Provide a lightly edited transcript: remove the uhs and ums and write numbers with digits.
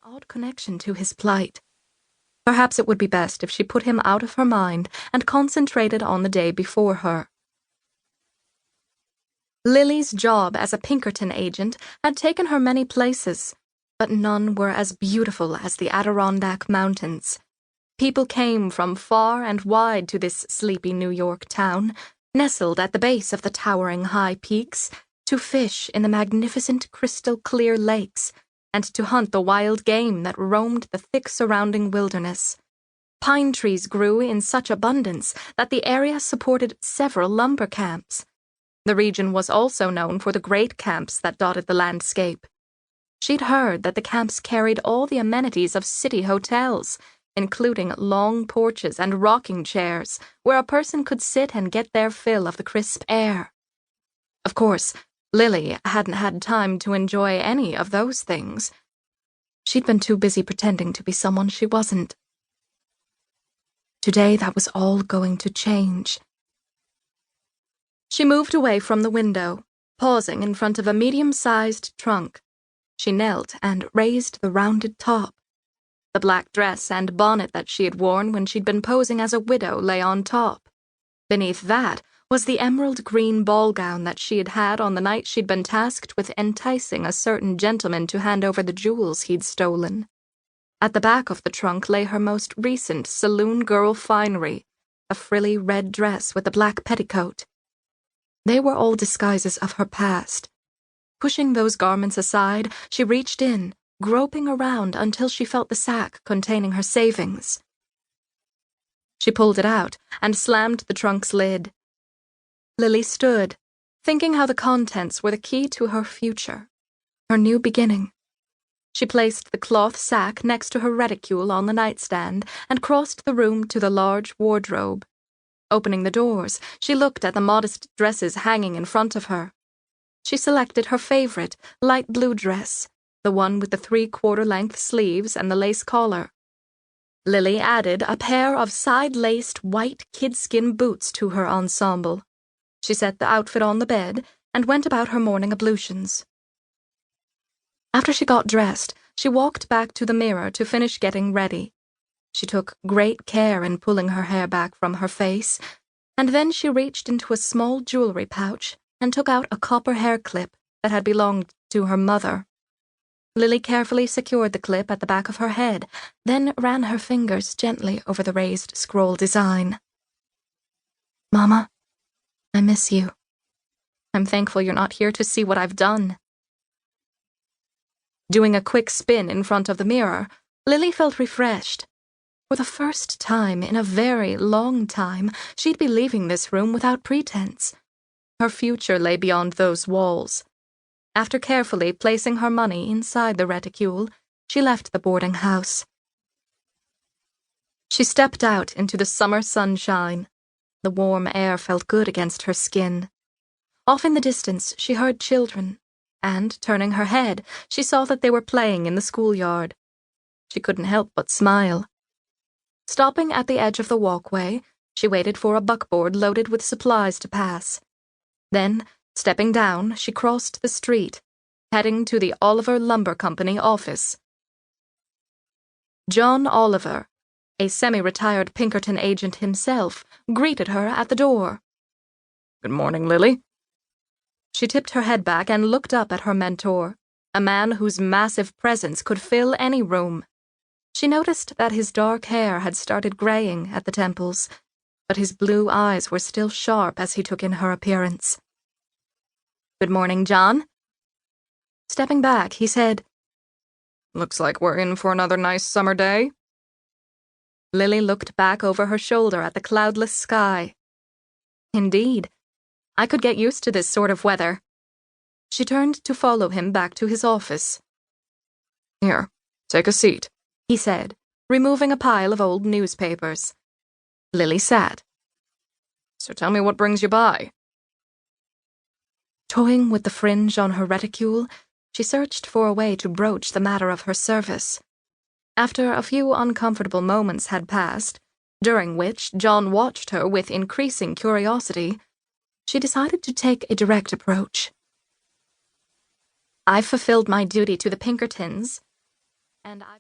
odd connection to his plight. Perhaps it would be best if she put him out of her mind and concentrated on the day before her. Lily's job as a Pinkerton agent had taken her many places, but none were as beautiful as the Adirondack Mountains. People came from far and wide to this sleepy New York town, nestled at the base of the towering high peaks, to fish in the magnificent crystal-clear lakes, and to hunt the wild game that roamed the thick surrounding wilderness. Pine trees grew in such abundance that the area supported several lumber camps. The region was also known for the great camps that dotted the landscape. She'd heard that the camps carried all the amenities of city hotels, including long porches and rocking chairs where a person could sit and get their fill of the crisp air. Of course, Lily hadn't had time to enjoy any of those things. She'd been too busy pretending to be someone she wasn't. Today that was all going to change. She moved away from the window, pausing in front of a medium-sized trunk. She knelt and raised the rounded top. The black dress and bonnet that she had worn when she'd been posing as a widow lay on top. Beneath that was the emerald green ball gown that she had had on the night she'd been tasked with enticing a certain gentleman to hand over the jewels he'd stolen. At the back of the trunk lay her most recent saloon girl finery, a frilly red dress with a black petticoat. They were all disguises of her past. Pushing those garments aside, she reached in, groping around until she felt the sack containing her savings. She pulled it out and slammed the trunk's lid. Lily stood, thinking how the contents were the key to her future, her new beginning. She placed the cloth sack next to her reticule on the nightstand and crossed the room to the large wardrobe. Opening the doors, she looked at the modest dresses hanging in front of her. She selected her favorite, light blue dress, the one with the 3/4-length sleeves and the lace collar. Lily added a pair of side-laced white kidskin boots to her ensemble. She set the outfit on the bed and went about her morning ablutions. After she got dressed, she walked back to the mirror to finish getting ready. She took great care in pulling her hair back from her face, and then she reached into a small jewelry pouch and took out a copper hair clip that had belonged to her mother. Lily carefully secured the clip at the back of her head, then ran her fingers gently over the raised scroll design. "Mama, I miss you. I'm thankful you're not here to see what I've done." Doing a quick spin in front of the mirror, Lily felt refreshed. For the first time in a very long time, she'd be leaving this room without pretense. Her future lay beyond those walls. After carefully placing her money inside the reticule, she left the boarding house. She stepped out into the summer sunshine. The warm air felt good against her skin. Off in the distance, she heard children, and, turning her head, she saw that they were playing in the schoolyard. She couldn't help but smile. Stopping at the edge of the walkway, she waited for a buckboard loaded with supplies to pass. Then, stepping down, she crossed the street, heading to the Oliver Lumber Company office. John Oliver, a semi-retired Pinkerton agent himself, greeted her at the door. "Good morning, Lily." She tipped her head back and looked up at her mentor, a man whose massive presence could fill any room. She noticed that his dark hair had started graying at the temples, but his blue eyes were still sharp as he took in her appearance. "Good morning, John." Stepping back, he said, "Looks like we're in for another nice summer day." Lily looked back over her shoulder at the cloudless sky. Indeed, I could get used to this sort of weather. She turned to follow him back to his office. "Here, take a seat," he said, removing a pile of old newspapers. Lily sat. "So tell me what brings you by." Toying with the fringe on her reticule, she searched for a way to broach the matter of her service. After a few uncomfortable moments had passed, during which John watched her with increasing curiosity, she decided to take a direct approach. "I've fulfilled my duty to the Pinkertons, and I've